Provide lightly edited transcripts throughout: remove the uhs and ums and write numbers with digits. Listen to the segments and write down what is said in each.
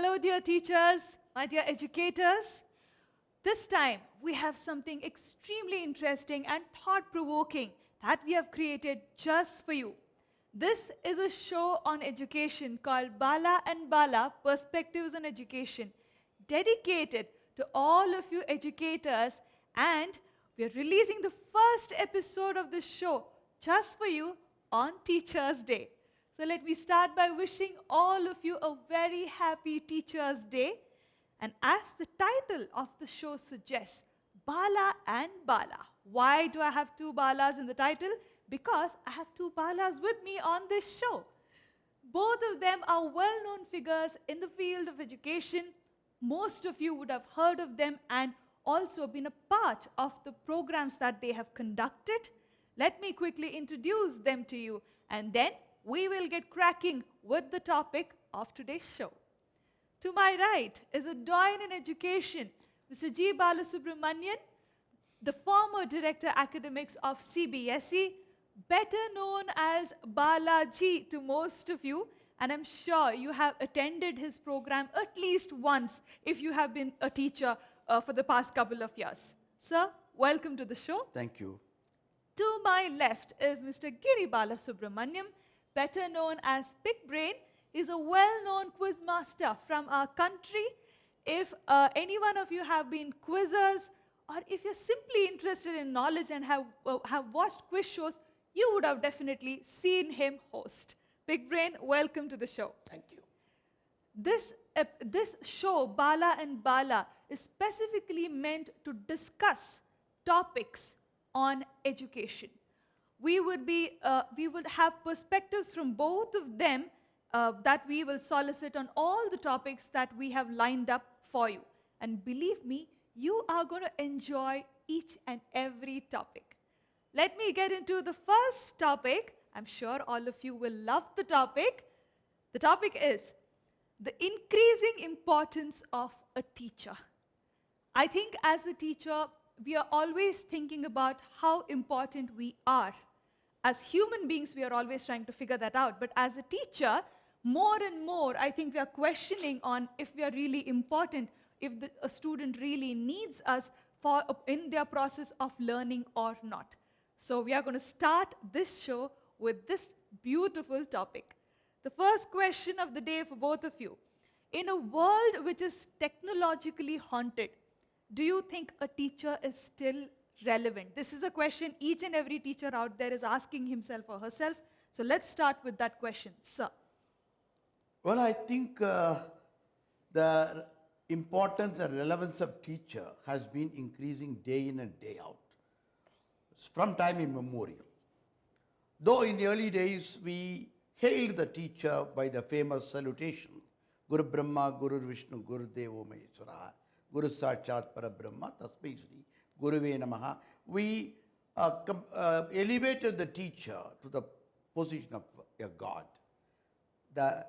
Hello, dear teachers, my dear educators. This time, we have something extremely interesting and thought-provoking that we have created just for you. This is a show on education called Bala and Bala Perspectives on Education, dedicated to all of you educators, and we are releasing the first episode of this show just for you on Teachers' Day. So let me start by wishing all of you a very happy Teachers' Day. And as the title of the show suggests, Bala and Bala. Why do I have two Balas in the title? Because I have two Balas with me on this show. Both of them are well-known figures in the field of education. Most of you would have heard of them and also been a part of the programs that they have conducted. Let me quickly introduce them to you, and then we will get cracking with the topic of today's show. To my right is a doyen in education, Mr. G. Bala Subramanian, the former Director Academics of CBSE, better known as Bala Ji to most of you, and I'm sure you have attended his program at least once if you have been a teacher for the past couple of years. Sir, welcome to the show. Thank you. To my left is Mr. Giri Bala Subramaniam, better known as Big Brain. Is a well-known quiz master from our country. If any one of you have been quizzers, or if you're simply interested in knowledge and have watched quiz shows, you would have definitely seen him host. Big Brain, welcome to the show. Thank you. This show, Bala and Bala, is specifically meant to discuss topics on education. We would have perspectives from both of them that we will solicit on all the topics that we have lined up for you. And believe me, you are going to enjoy each and every topic. Let me get into the first topic. I'm sure all of you will love the topic. The topic is the increasing importance of a teacher. I think as a teacher, we are always thinking about how important we are. As human beings, we are always trying to figure that out. But as a teacher, more and more, I think we are questioning on if we are really important, if a student really needs us in their process of learning or not. So we are going to start this show with this beautiful topic. The first question of the day for both of you. In a world which is technologically haunted, do you think a teacher is still relevant? This is a question each and every teacher out there is asking himself or herself. So let's start with that question. Sir. Well, I think the importance and relevance of teacher has been increasing day in and day out, from time immemorial. Though in the early days we hailed the teacher by the famous salutation, Guru Brahma, Guru Vishnu, Guru Devo Maheshwara, Guru Sachat Parabrahma, Tasmai Shri, Guruve Namaha. We elevated the teacher to the position of a god. The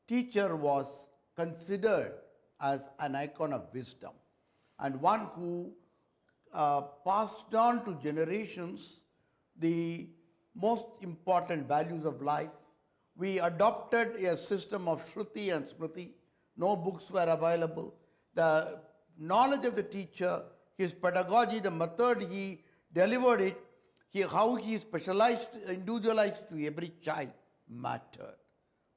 teacher was considered as an icon of wisdom and one who passed on to generations the most important values of life. We adopted a system of Shruti and Smriti. No books were available. The knowledge of the teacher, his pedagogy, the method he delivered it, how he specialized, individualized to every child mattered.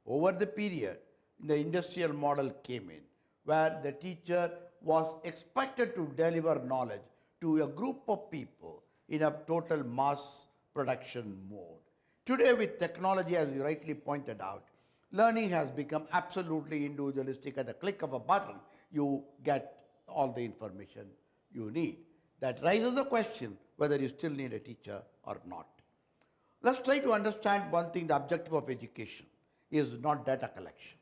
Over the period, the industrial model came in, where the teacher was expected to deliver knowledge to a group of people in a total mass production mode. Today, with technology, as you rightly pointed out, learning has become absolutely individualistic. At the click of a button, you get all the information you need. That raises the question whether you still need a teacher or not. Let's try to understand one thing. The objective of education is not data collection.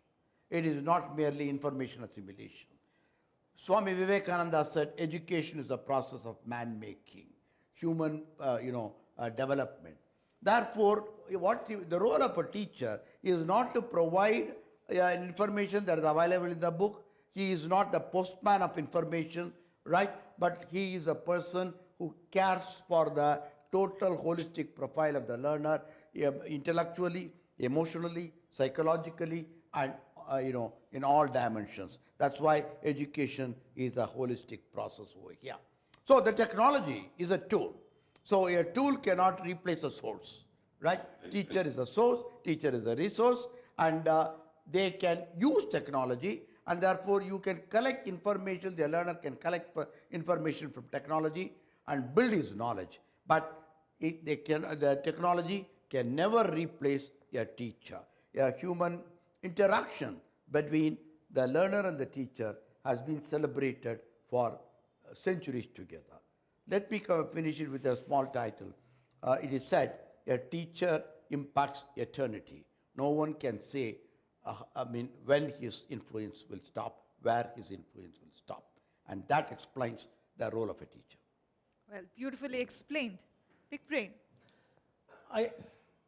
It is not merely information assimilation. Swami Vivekananda said education is a process of man-making, human development. Therefore, the role of a teacher is not to provide information that is available in the book. He is not the postman of information, right? But he is a person who cares for the total holistic profile of the learner, intellectually, emotionally, psychologically, and in all dimensions. That's why education is a holistic process over here. So the technology is a tool. So a tool cannot replace a source, right? Teacher is a source, teacher is a resource, and they can use technology, and therefore you can collect information. The learner can collect information from technology and build his knowledge. But the technology can never replace a teacher. A human interaction between the learner and the teacher has been celebrated for centuries together. Let me finish it with a small title. It is said, a teacher impacts eternity. No one can say, when his influence will stop, where his influence will stop. And that explains the role of a teacher. Well, beautifully explained. Big brain.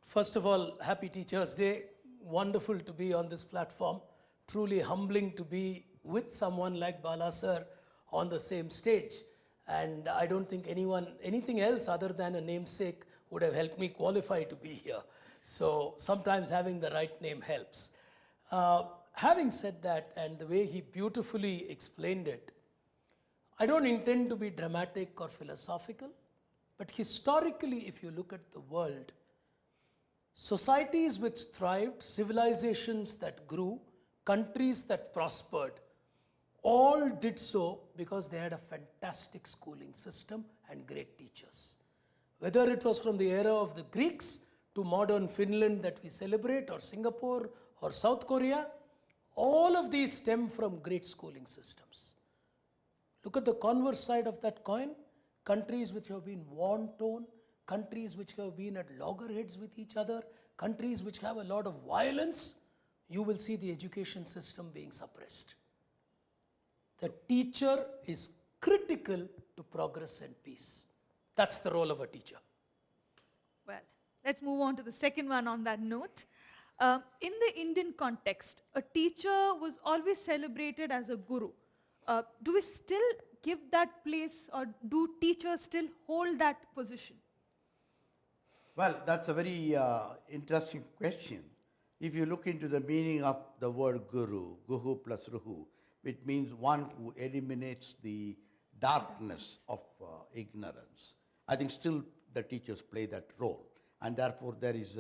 First of all, happy Teachers' Day. Wonderful to be on this platform. Truly humbling to be with someone like Bala sir on the same stage. And I don't think anything else other than a namesake would have helped me qualify to be here. So sometimes having the right name helps. Having said that, and the way he beautifully explained it, I don't intend to be dramatic or philosophical, but historically, if you look at the world, societies which thrived, civilizations that grew, countries that prospered, all did so because they had a fantastic schooling system and great teachers. Whether it was from the era of the Greeks to modern Finland that we celebrate, or Singapore, or South Korea, all of these stem from great schooling systems. Look at the converse side of that coin. Countries which have been war-torn, countries which have been at loggerheads with each other, countries which have a lot of violence, you will see the education system being suppressed. The teacher is critical to progress and peace. That's the role of a teacher. Well, let's move on to the second one on that note. In the Indian context, a teacher was always celebrated as a guru. Do we still give that place, or do teachers still hold that position? Well, that's a very interesting question. If you look into the meaning of the word guru, guhu plus ruhu, it means one who eliminates the darkness of ignorance. I think still the teachers play that role, and therefore there is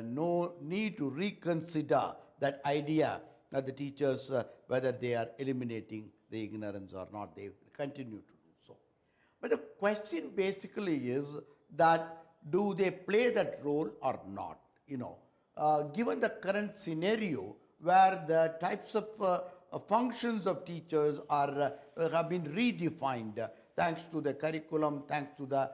no need to reconsider that idea that the teachers, whether they are eliminating the ignorance or not, they continue to do so. But the question basically is that do they play that role or not? Given the current scenario where the types of functions of teachers have been redefined thanks to the curriculum, thanks to the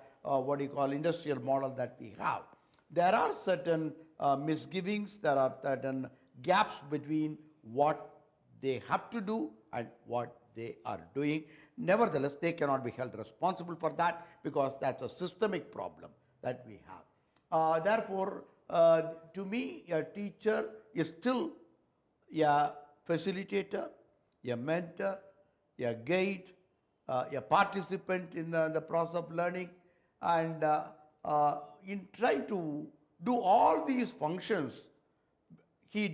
industrial model that we have. There are certain misgivings, there are certain gaps between what they have to do and what they are doing. Nevertheless, they cannot be held responsible for that because that's a systemic problem that we have. Therefore, to me, a teacher is still a facilitator, a mentor, a guide, a participant in the process of learning, and in trying to do all these functions, he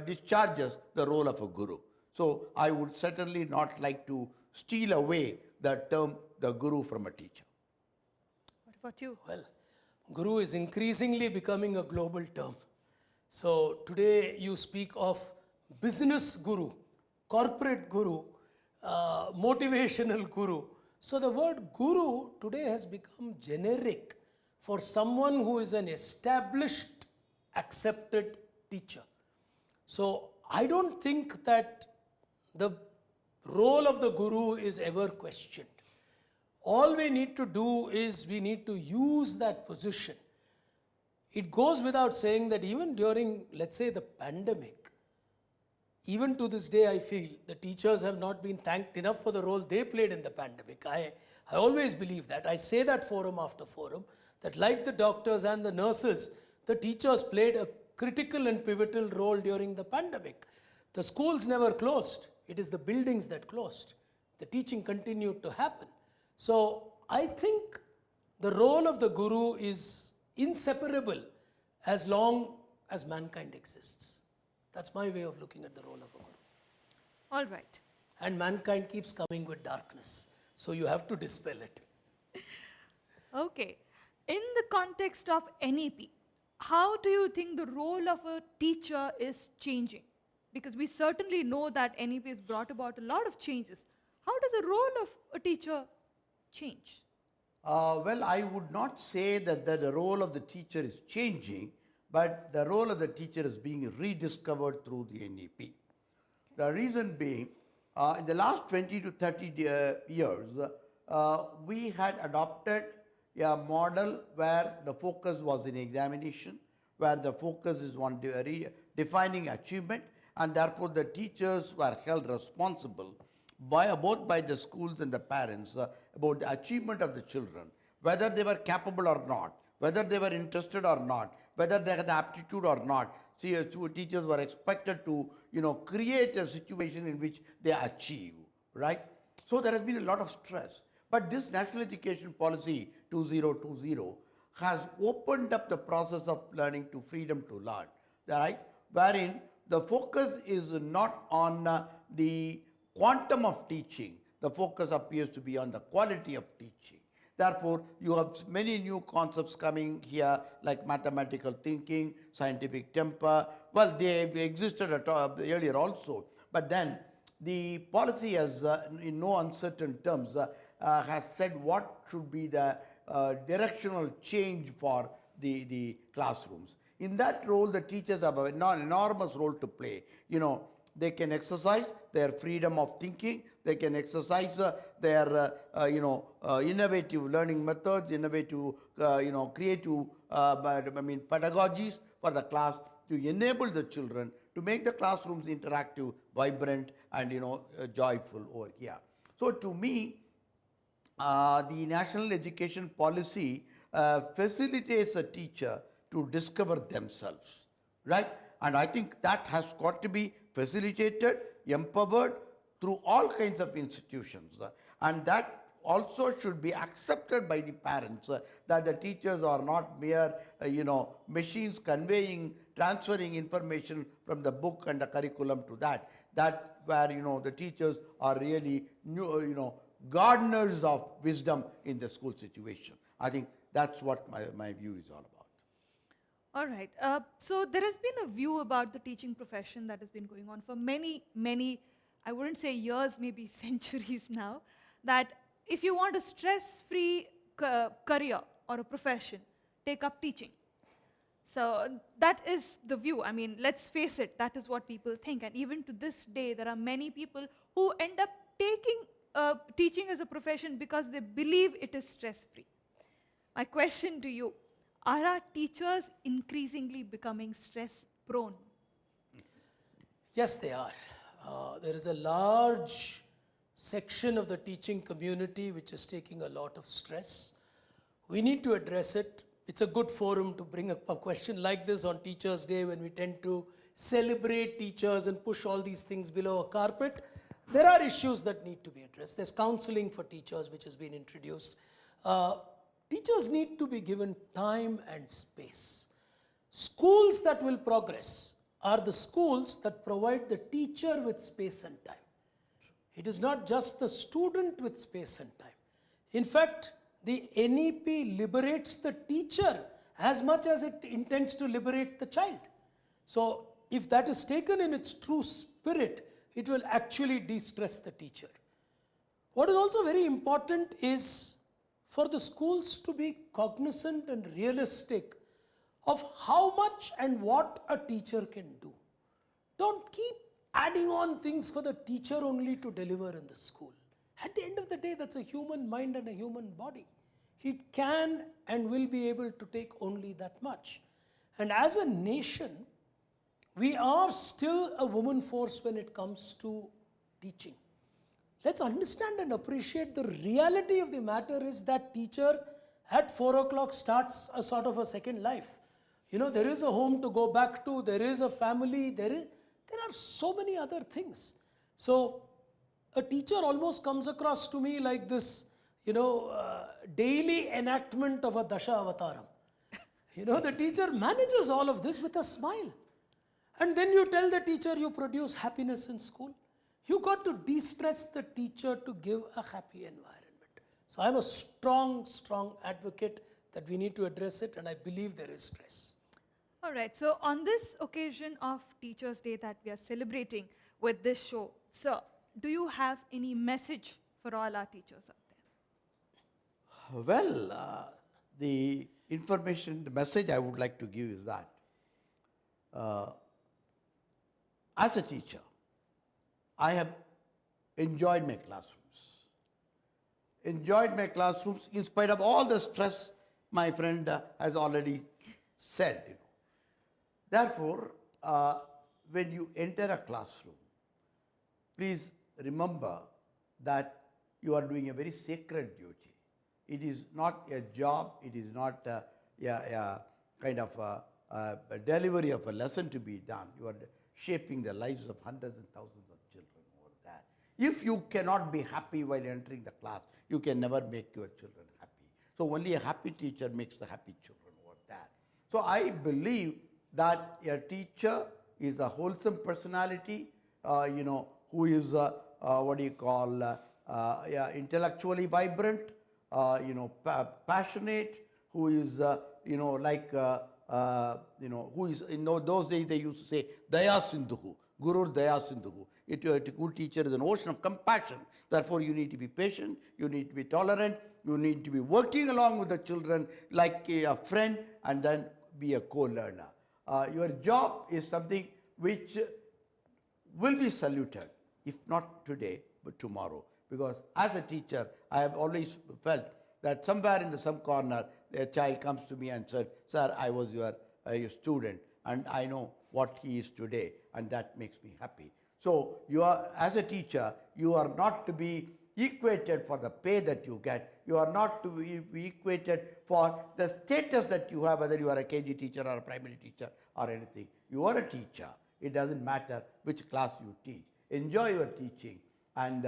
discharges the role of a guru. So I would certainly not like to steal away the term the guru from a teacher. What about you? Well, guru is increasingly becoming a global term. So today you speak of business guru, corporate guru, motivational guru. So the word guru today has become generic for someone who is an established, accepted teacher. So I don't think that the role of the guru is ever questioned. All we need to do is we need to use that position. It goes without saying that even during, let's say, the pandemic, even to this day, I feel the teachers have not been thanked enough for the role they played in the pandemic. I always believe that. I say that forum after forum, that like the doctors and the nurses, the teachers played a critical and pivotal role during the pandemic. The schools never closed. It is the buildings that closed. The teaching continued to happen. So I think the role of the guru is inseparable as long as mankind exists. That's my way of looking at the role of a guru. All right. And mankind keeps coming with darkness. So you have to dispel it. Okay. In the context of NEP, how do you think the role of a teacher is changing? Because we certainly know that NEP has brought about a lot of changes. How does the role of a teacher change? Well, I would not say that the role of the teacher is changing, but the role of the teacher is being rediscovered through the NEP. The reason being, in the last 20 to 30 years, we had adopted a model where the focus was in examination, where the focus is on defining achievement, and therefore the teachers were held responsible both by the schools and the parents about the achievement of the children, whether they were capable or not, whether they were interested or not, whether they had the aptitude or not. See, teachers were expected to, create a situation in which they achieve, right? So there has been a lot of stress. But this National Education Policy 2020 has opened up the process of learning to freedom to learn, right? Wherein the focus is not on the quantum of teaching. The focus appears to be on the quality of teaching. Therefore, you have many new concepts coming here like mathematical thinking, scientific temper. Well, they existed earlier also. But then the policy has, in no uncertain terms, has said what should be the directional change for the classrooms. In that role, the teachers have an enormous role to play. They can exercise their freedom of thinking. They can exercise their, innovative learning methods, innovative, creative, pedagogies for the class to enable the children to make the classrooms interactive, vibrant, and, joyful over here. So to me, the National Education Policy facilitates a teacher to discover themselves, right? And I think that has got to be facilitated, empowered through all kinds of institutions. And that also should be accepted by the parents, that the teachers are not mere, machines transferring information from the book and the curriculum to that where, the teachers are really, gardeners of wisdom in the school situation. I think that's what my view is all about. All right. So there has been a view about the teaching profession that has been going on for many, I wouldn't say years, maybe centuries now, that if you want a stress-free career or a profession, take up teaching. So that is the view. I mean, let's face it, that is what people think. And even to this day, there are many people who end up taking teaching as a profession because they believe it is stress-free. My question to you, are our teachers increasingly becoming stress-prone? Yes, they are. There is a large section of the teaching community which is taking a lot of stress. We need to address it. It's a good forum to bring up a question like this on Teachers' Day, when we tend to celebrate teachers and push all these things below a carpet. There are issues that need to be addressed. There's counseling for teachers which has been introduced. Teachers need to be given time and space. Schools that will progress are the schools that provide the teacher with space and time. It is not just the student with space and time. In fact, the NEP liberates the teacher as much as it intends to liberate the child. So if that is taken in its true spirit, it will actually de-stress the teacher. What is also very important is for the schools to be cognizant and realistic of how much and what a teacher can do. Don't keep adding on things for the teacher only to deliver in the school. At the end of the day, that's a human mind and a human body. It can and will be able to take only that much. And as a nation, we are still a woman force when it comes to teaching. Let's understand and appreciate the reality of the matter is that teacher at 4 o'clock starts a sort of a second life. There is a home to go back to, there is a family, there are so many other things. So a teacher almost comes across to me like this, daily enactment of a Dasha Avataram. The teacher manages all of this with a smile. And then you tell the teacher you produce happiness in school. You got to de-stress the teacher to give a happy environment. So I'm a strong, strong advocate that we need to address it, and I believe there is stress. All right, so on this occasion of Teachers' Day that we are celebrating with this show, sir, do you have any message for all our teachers out there? Well, the information, the message I would like to give is that as a teacher, I have enjoyed my classrooms. Enjoyed my classrooms in spite of all the stress my friend has already said. Therefore, when you enter a classroom, please remember that you are doing a very sacred duty. It is not a job, it is not a kind of a delivery of a lesson to be done. You are shaping the lives of hundreds and thousands of children over there. If you cannot be happy while entering the class, you can never make your children happy. So only a happy teacher makes the happy children over there. So I believe that a teacher is a wholesome personality, who is intellectually vibrant, passionate, who is who is, those days they used to say Daya Sindhu, Guru Daya Sindhu. A good teacher is an ocean of compassion. Therefore, you need to be patient, you need to be tolerant, you need to be working along with the children like a friend, and then be a co-learner. Your job is something which will be saluted, if not today, but tomorrow. Because as a teacher, I have always felt that somewhere in some corner, a child comes to me and said, "Sir, I was your student, and I know what he is today, and that makes me happy." So you are, as a teacher, you are not to be equated for the pay that you get. You are not to be equated for the status that you have, whether you are a KG teacher or a primary teacher or anything. You are a teacher. It doesn't matter which class you teach. Enjoy your teaching, and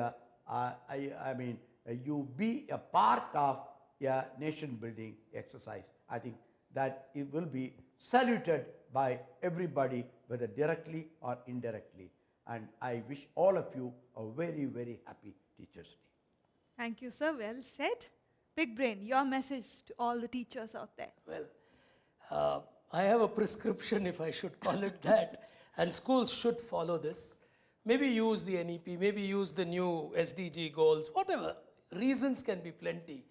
you be a part of a nation building exercise. I think that it will be saluted by everybody, whether directly or indirectly. And I wish all of you a very, very happy Teachers' Day. Thank you, sir. Well said. Big Brain, your message to all the teachers out there. Well, I have a prescription, if I should call it that, and schools should follow this. Maybe use the NEP, maybe use the new SDG goals, whatever. Reasons can be plenty.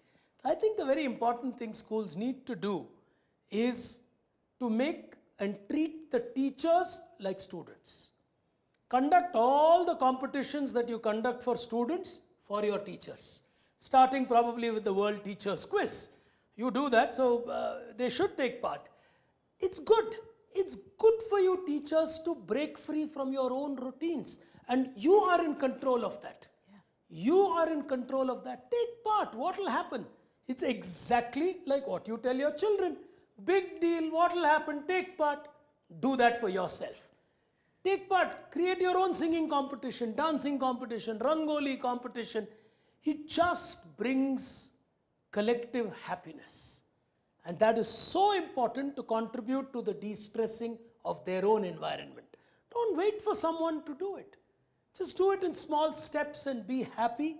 I think the very important thing schools need to do is to make and treat the teachers like students. Conduct all the competitions that you conduct for students for your teachers, starting probably with the World Teachers Quiz. You do that, so they should take part. It's good. It's good for you teachers to break free from your own routines, and you are in control of that. Yeah. You are in control of that. Take part. What will happen? It's exactly like what you tell your children. Big deal. What will happen? Take part. Do that for yourself. Take part, create your own singing competition, dancing competition, rangoli competition. It just brings collective happiness. And that is so important to contribute to the de-stressing of their own environment. Don't wait for someone to do it. Just do it in small steps and be happy.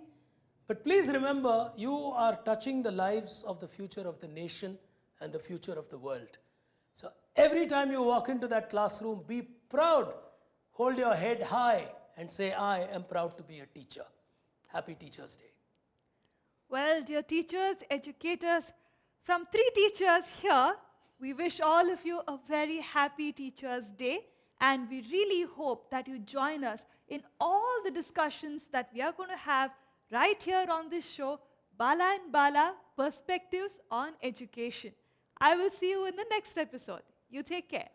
But please remember, you are touching the lives of the future of the nation and the future of the world. So every time you walk into that classroom, be proud. Hold your head high and say, "I am proud to be a teacher." Happy Teachers' Day. Well, dear teachers, educators, from 3 teachers here, we wish all of you a very happy Teachers' Day, and we really hope that you join us in all the discussions that we are going to have right here on this show, Bala and Bala, Perspectives on Education. I will see you in the next episode. You take care.